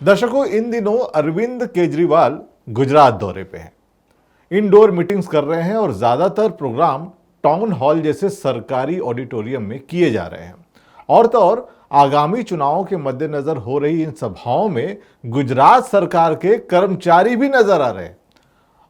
दर्शकों, इन दिनों अरविंद केजरीवाल गुजरात दौरे पे हैं। इंडोर मीटिंग्स कर रहे हैं और ज्यादातर प्रोग्राम टाउन हॉल जैसे सरकारी ऑडिटोरियम में किए जा रहे हैं। और तो और आगामी चुनावों के मद्देनजर हो रही इन सभाओं में गुजरात सरकार के कर्मचारी भी नजर आ रहे हैं।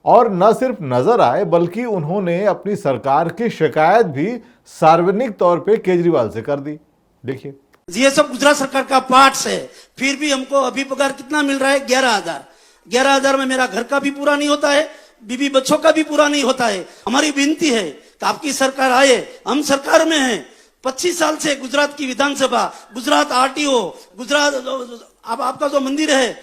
और न सिर्फ नजर आए बल्कि उन्होंने अपनी सरकार की शिकायत भी सार्वजनिक तौर पे केजरीवाल से कर दी। देखिए, ये सब गुजरात सरकार का पार्ट्स है। फिर भी हमको अभी पगार कितना मिल रहा है? 11,000। 11,000 में मेरा घर का भी पूरा नहीं होता है, बीबी बच्चों का भी पूरा नहीं होता है। हमारी विनती है कि आपकी सरकार आए, हम सरकार में हैं। 25 साल से गुजरात की विधानसभा, गुजरात आरटीओ, गुजरात अब आपका जो मंदिर है,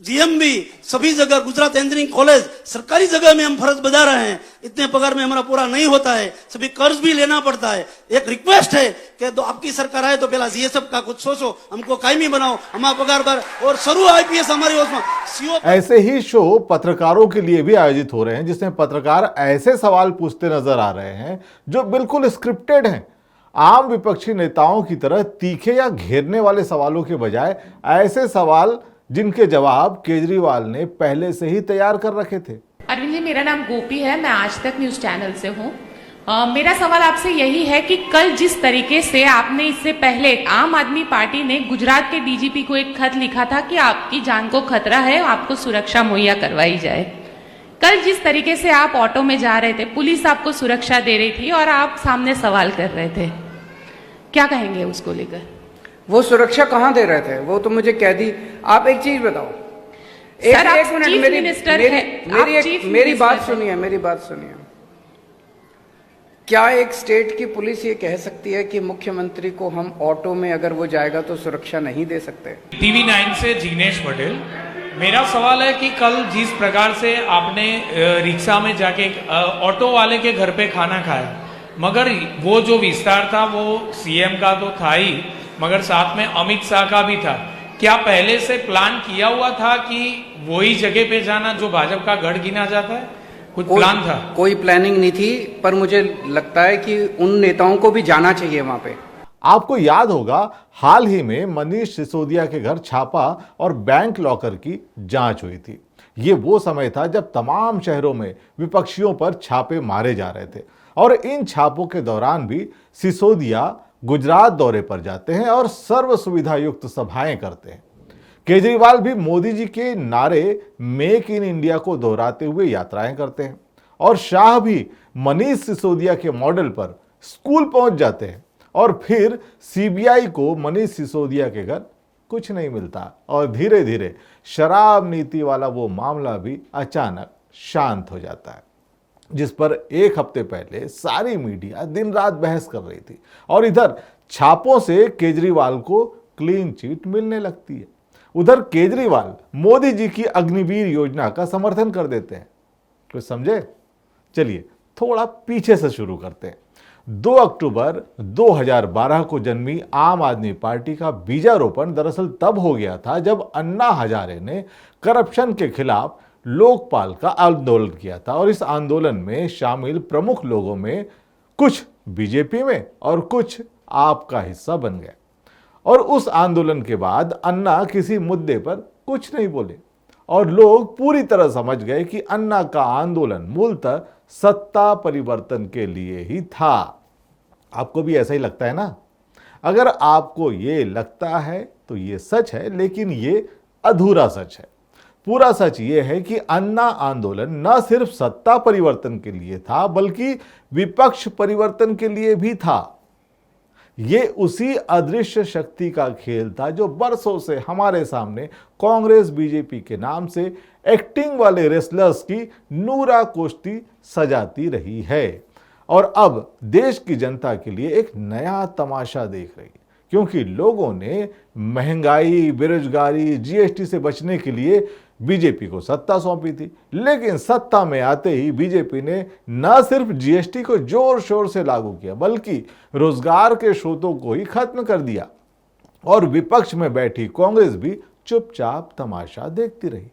जीएमबी, सभी जगह गुजरात इंजीनियरिंग कॉलेज, सरकारी जगह में हम फर्ज बजा रहे हैं। इतने पगार में हमारा पूरा नहीं होता है, सभी कर्ज भी लेना पड़ता है। एक रिक्वेस्ट है कि तो आपकी सरकार आए तो पहला जीएसएफ का कुछ सोचो, हमको कायमी बनाओ, हमारा पगार पर और शुरू आईपीएस हमारी उसमें सीओ। ऐसे ही शो पत्रकारों के लिए भी आयोजित हो रहे हैं जिसमें पत्रकार ऐसे सवाल पूछते नजर आ रहे हैं जो बिल्कुल स्क्रिप्टेड हैं। आम विपक्षी नेताओं की तरह तीखे या घेरने वाले सवालों के बजाय ऐसे सवाल जिनके जवाब केजरीवाल ने पहले से ही तैयार कर रखे थे। अरविंद जी, मेरा नाम गोपी है, मैं आज तक न्यूज चैनल से हूँ। मेरा सवाल आपसे यही है कि कल जिस तरीके से आपने इससे पहले आम आदमी पार्टी ने गुजरात के डीजीपी को एक खत लिखा था कि आपकी जान को खतरा है, आपको सुरक्षा मुहैया करवाई जाए। कल जिस तरीके से आप ऑटो में जा रहे थे, पुलिस आपको सुरक्षा दे रही थी और आप सामने सवाल कर रहे थे, क्या कहेंगे उसको लेकर? वो सुरक्षा कहाँ दे रहे थे? वो तो मुझे कह दी। आप एक चीज बताओ, एक मिनट, मेरी बात सुनिए। क्या एक स्टेट की पुलिस ये कह सकती है कि मुख्यमंत्री को हम ऑटो में अगर वो जाएगा तो सुरक्षा नहीं दे सकते? टीवी 9 से जिग्नेश पटेल। मेरा सवाल है कि कल जिस प्रकार से आपने रिक्शा में जाके ऑटो वाले के घर पे खाना खाया, मगर वो जो विस्तार था वो सीएम का तो था ही, मगर साथ में अमित शाह का भी था। क्या पहले से प्लान किया हुआ था कि वही जगह पे जाना जो भाजपा का गढ़ गिना जाता है? कुछ प्लान था? कोई प्लानिंग नहीं थी, पर मुझे लगता है कि उन नेताओं को भी जाना चाहिए वहां पे। आपको याद होगा, हाल ही में मनीष सिसोदिया के घर छापा और बैंक लॉकर की जांच हुई थी। ये वो समय था जब तमाम शहरों में विपक्षियों पर छापे मारे जा रहे थे और इन छापों के दौरान भी सिसोदिया गुजरात दौरे पर जाते हैं और सर्व सुविधा युक्त सभाएं करते हैं। केजरीवाल भी मोदी जी के नारे मेक इन इंडिया को दोहराते हुए यात्राएं करते हैं और शाह भी मनीष सिसोदिया के मॉडल पर स्कूल पहुंच जाते हैं। और फिर सीबीआई को मनीष सिसोदिया के घर कुछ नहीं मिलता और धीरे धीरे शराब नीति वाला वो मामला भी अचानक शांत हो जाता है, जिस पर एक हफ्ते पहले सारी मीडिया दिन रात बहस कर रही थी। और इधर छापों से केजरीवाल को क्लीन चिट मिलने लगती है। उधर केजरीवाल मोदी जी की अग्निवीर योजना का समर्थन कर देते हैं। कुछ समझे? चलिए थोड़ा पीछे से शुरू करते हैं। 2 अक्टूबर 2012 को जन्मी आम आदमी पार्टी का बीजारोपण दरअसल तब हो गया था जब अन्ना हजारे ने करप्शन के खिलाफ लोकपाल का आंदोलन किया था। और इस आंदोलन में शामिल प्रमुख लोगों में कुछ बीजेपी में और कुछ आप का हिस्सा बन गए। और उस आंदोलन के बाद अन्ना किसी मुद्दे पर कुछ नहीं बोले और लोग पूरी तरह समझ गए कि अन्ना का आंदोलन मूलतः सत्ता परिवर्तन के लिए ही था। आपको भी ऐसा ही लगता है ना? अगर आपको ये लगता है तो ये सच है, लेकिन ये अधूरा सच है। पूरा सच ये है कि अन्ना आंदोलन न सिर्फ सत्ता परिवर्तन के लिए था बल्कि विपक्ष परिवर्तन के लिए भी था। ये उसी अदृश्य शक्ति का खेल था जो बरसों से हमारे सामने कांग्रेस बीजेपी के नाम से एक्टिंग वाले रेसलर्स की नूरा कुश्ती सजाती रही है और अब देश की जनता के लिए एक नया तमाशा देख रही है, क्योंकि लोगों ने महंगाई, बेरोजगारी, जीएसटी से बचने के लिए बीजेपी को सत्ता सौंपी थी। लेकिन सत्ता में आते ही बीजेपी ने न सिर्फ जीएसटी को जोर शोर से लागू किया बल्कि रोजगार के स्रोतों को ही खत्म कर दिया। और विपक्ष में बैठी कांग्रेस भी चुपचाप तमाशा देखती रही।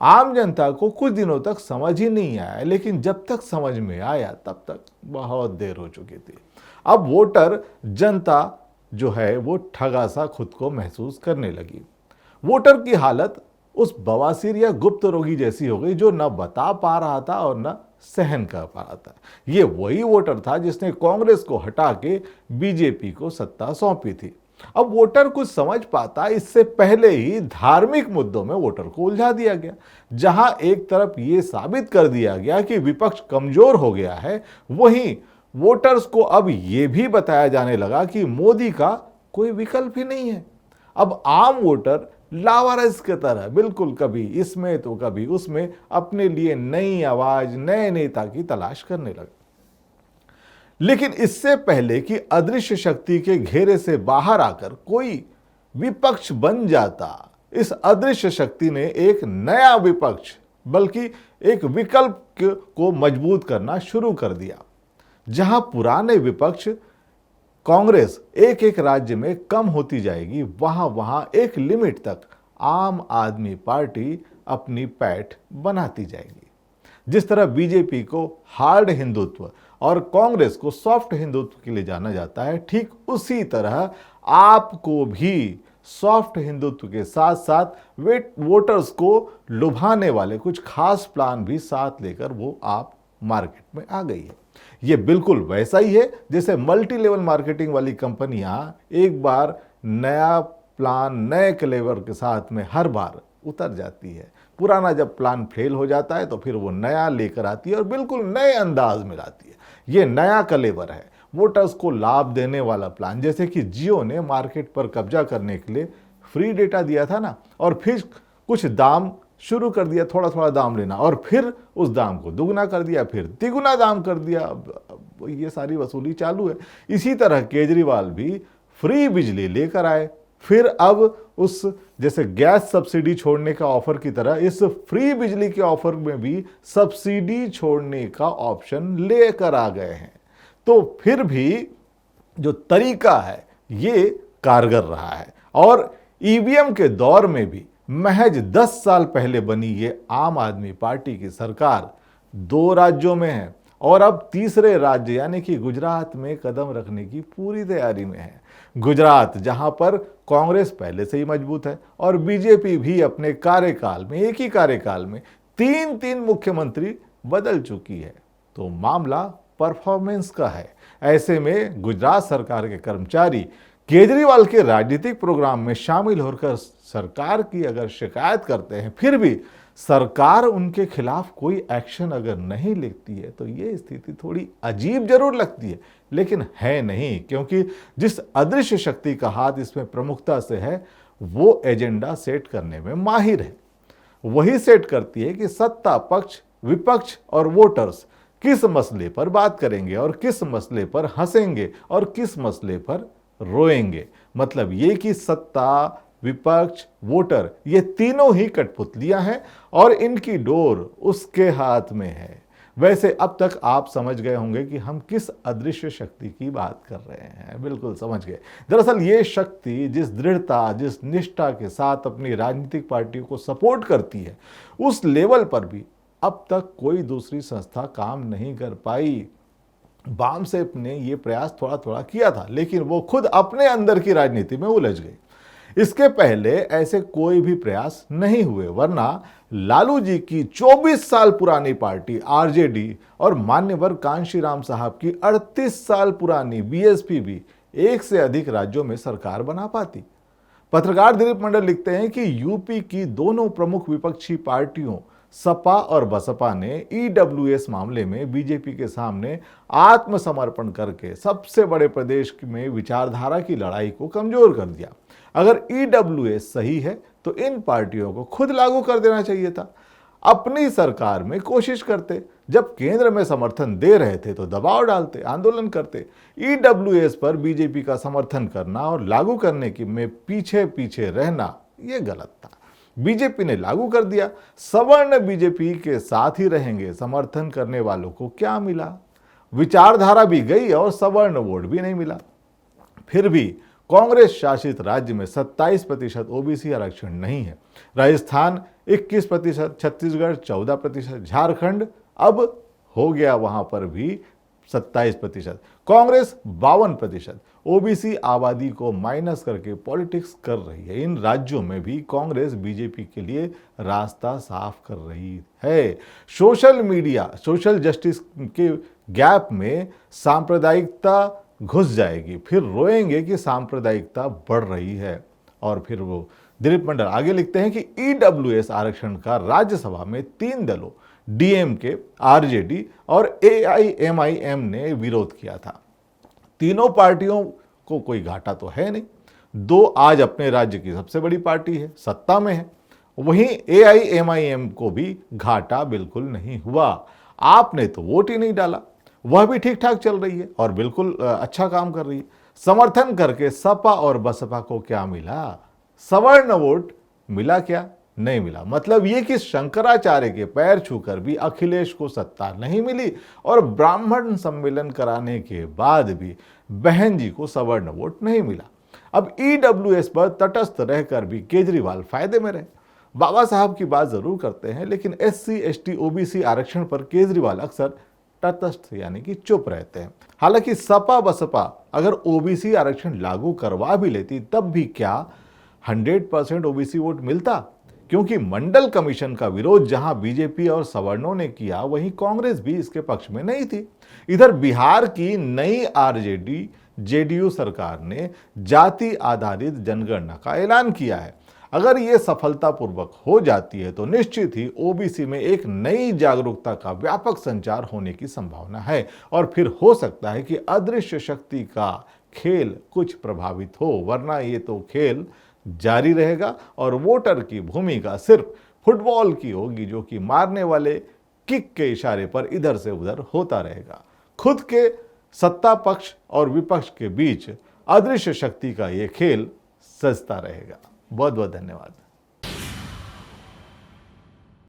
आम जनता को कुछ दिनों तक समझ ही नहीं आया, लेकिन जब तक समझ में आया तब तक बहुत देर हो चुकी थी। अब वोटर, जनता जो है वो ठगा सा खुद को महसूस करने लगी। वोटर की हालत उस बवासीर या गुप्त रोगी जैसी हो गई जो न बता पा रहा था और न सहन कर पा रहा था। ये वही वोटर था जिसने कांग्रेस को हटा के बीजेपी को सत्ता सौंपी थी। अब वोटर कुछ समझ पाता इससे पहले ही धार्मिक मुद्दों में वोटर को उलझा दिया गया। जहां एक तरफ ये साबित कर दिया गया कि विपक्ष कमजोर हो गया है, वहीं वोटर्स को अब यह भी बताया जाने लगा कि मोदी का कोई विकल्प ही नहीं है। अब आम वोटर लावारिस की तरह बिल्कुल कभी इसमें तो कभी उसमें अपने लिए नई आवाज, नए नेता की तलाश करने लगा। लेकिन इससे पहले कि अदृश्य शक्ति के घेरे से बाहर आकर कोई विपक्ष बन जाता, इस अदृश्य शक्ति ने एक नया विपक्ष बल्कि एक विकल्प को मजबूत करना शुरू कर दिया। जहां पुराने विपक्ष कांग्रेस एक एक राज्य में कम होती जाएगी, वहां एक लिमिट तक आम आदमी पार्टी अपनी पैठ बनाती जाएगी। जिस तरह बीजेपी को हार्ड हिंदुत्व और कांग्रेस को सॉफ्ट हिंदुत्व के लिए जाना जाता है, ठीक उसी तरह आपको भी सॉफ्ट हिंदुत्व के साथ साथ वोटर्स को लुभाने वाले कुछ खास प्लान भी साथ लेकर वो आप मार्केट में आ गई है। ये बिल्कुल वैसा ही है जैसे मल्टी लेवल मार्केटिंग वाली कंपनियां एक बार नया प्लान नए क्लेवर के साथ में हर बार उतर जाती है। पुराना जब प्लान फेल हो जाता है तो फिर वो नया लेकर आती है और बिल्कुल नए अंदाज में लाती है। ये नया क्लेवर है, वोटर्स को लाभ देने वाला प्लान। जैसे कि जियो ने मार्केट पर कब्जा करने के लिए फ्री डेटा दिया था ना, और फिर कुछ दाम शुरू कर दिया, थोड़ा थोड़ा दाम लेना, और फिर उस दाम को दुगना कर दिया, फिर तिगुना दाम कर दिया। अब ये सारी वसूली चालू है। इसी तरह केजरीवाल भी फ्री बिजली लेकर आए, फिर अब उस जैसे गैस सब्सिडी छोड़ने का ऑफर की तरह इस फ्री बिजली के ऑफर में भी सब्सिडी छोड़ने का ऑप्शन लेकर आ गए हैं। तो फिर भी जो तरीका है ये कारगर रहा है। और ईवीएम के दौर में भी महज 10 साल पहले बनी ये आम आदमी पार्टी की सरकार 2 राज्यों में है और अब तीसरे राज्य यानी कि गुजरात में कदम रखने की पूरी तैयारी में है। गुजरात जहां पर कांग्रेस पहले से ही मजबूत है और बीजेपी भी अपने कार्यकाल में, एक ही कार्यकाल में 3 मुख्यमंत्री बदल चुकी है। तो मामला परफॉर्मेंस का है। ऐसे में गुजरात सरकार के कर्मचारी केजरीवाल के राजनीतिक प्रोग्राम में शामिल होकर सरकार की अगर शिकायत करते हैं, फिर भी सरकार उनके खिलाफ कोई एक्शन अगर नहीं लेती है, तो ये स्थिति थोड़ी अजीब जरूर लगती है, लेकिन है नहीं, क्योंकि जिस अदृश्य शक्ति का हाथ इसमें प्रमुखता से है वो एजेंडा सेट करने में माहिर है। वही सेट करती है कि सत्ता पक्ष, विपक्ष और वोटर्स किस मसले पर बात करेंगे और किस मसले पर हंसेंगे और किस मसले पर रोएंगे। मतलब ये कि सत्ता, विपक्ष, वोटर ये तीनों ही कठपुतलियां हैं और इनकी डोर उसके हाथ में है। वैसे अब तक आप समझ गए होंगे कि हम किस अदृश्य शक्ति की बात कर रहे हैं। बिल्कुल समझ गए। दरअसल ये शक्ति जिस दृढ़ता, जिस निष्ठा के साथ अपनी राजनीतिक पार्टियों को सपोर्ट करती है, उस लेवल पर भी अब तक कोई दूसरी संस्था काम नहीं कर पाई। वामसेप ने यह प्रयास थोड़ा थोड़ा किया था, लेकिन वो खुद अपने अंदर की राजनीति में उलझ गई। इसके पहले ऐसे कोई भी प्रयास नहीं हुए, वरना लालू जी की 24 साल पुरानी पार्टी आरजेडी और मान्यवर कांशीराम साहब की 38 साल पुरानी बीएसपी भी एक से अधिक राज्यों में सरकार बना पाती। पत्रकार दिलीप मंडल लिखते हैं कि यूपी की दोनों प्रमुख विपक्षी पार्टियों सपा और बसपा ने ईडब्ल्यूएस मामले में बीजेपी के सामने आत्मसमर्पण करके सबसे बड़े प्रदेश में विचारधारा की लड़ाई को कमजोर कर दिया। अगर ईडब्ल्यूएस सही है तो इन पार्टियों को खुद लागू कर देना चाहिए था। अपनी सरकार में कोशिश करते, जब केंद्र में समर्थन दे रहे थे तो दबाव डालते, आंदोलन करते। ईडब्ल्यूएस पर बीजेपी का समर्थन करना और लागू करने की में पीछे पीछे रहना यह गलत था। बीजेपी ने लागू कर दिया, सवर्ण बीजेपी के साथ ही रहेंगे। समर्थन करने वालों को क्या मिला? विचारधारा भी गई और सवर्ण वोट भी नहीं मिला। फिर भी कांग्रेस शासित राज्य में 27% ओबीसी आरक्षण नहीं है। राजस्थान 21%, छत्तीसगढ़ 14%, झारखंड अब हो गया वहां पर भी 27%, कांग्रेस 52%। ओबीसी आबादी को माइनस करके पॉलिटिक्स कर रही है। इन राज्यों में भी कांग्रेस बीजेपी के लिए रास्ता साफ कर रही है। सोशल मीडिया, सोशल जस्टिस के गैप में सांप्रदायिकता घुस जाएगी, फिर रोएंगे कि सांप्रदायिकता बढ़ रही है। और फिर वो दिलीप मंडल आगे लिखते हैं कि ईडब्ल्यूएस आरक्षण का राज्यसभा में 3 दलों डीएमके, आरजेडी और एआईएमआईएम ने विरोध किया था। तीनों पार्टियों को कोई घाटा तो है नहीं। 2 आज अपने राज्य की सबसे बड़ी पार्टी है, सत्ता में है। वहीं एआईएमआईएम को भी घाटा बिल्कुल नहीं हुआ। आपने तो वोट ही नहीं डाला, वह भी ठीक ठाक चल रही है और बिल्कुल अच्छा काम कर रही है। समर्थन करके सपा और बसपा को क्या मिला? सवर्ण वोट मिला क्या? नहीं मिला। मतलब ये कि शंकराचार्य के पैर छूकर भी अखिलेश को सत्ता नहीं मिली और ब्राह्मण सम्मेलन कराने के बाद भी बहन जी को सवर्ण वोट नहीं मिला। अब ईडब्ल्यूएस पर तटस्थ रहकर भी केजरीवाल फायदे में रहे। बाबा साहब की बात जरूर करते हैं, लेकिन एससी, एसटी, ओबीसी आरक्षण पर केजरीवाल अक्सर तटस्थ यानी कि चुप रहते हैं। हालांकि सपा बसपा अगर ओबीसी आरक्षण लागू करवा भी लेती तब भी क्या 100% ओबीसी वोट मिलता? क्योंकि मंडल कमीशन का विरोध जहां बीजेपी और सवर्णों ने किया, वहीं कांग्रेस भी इसके पक्ष में नहीं थी। इधर बिहार की नई आरजेडी जेडीयू सरकार ने जाति आधारित जनगणना का ऐलान किया है। अगर ये सफलतापूर्वक हो जाती है तो निश्चित ही ओबीसी में एक नई जागरूकता का व्यापक संचार होने की संभावना है और फिर हो सकता है कि अदृश्य शक्ति का खेल कुछ प्रभावित हो, वरना ये तो खेल जारी रहेगा और वोटर की भूमिका सिर्फ फुटबॉल की होगी, जो कि मारने वाले किक के इशारे पर इधर से उधर होता रहेगा। खुद के सत्ता पक्ष और विपक्ष के बीच अदृश्य शक्ति का ये खेल सजता रहेगा। बहुत बहुत धन्यवाद।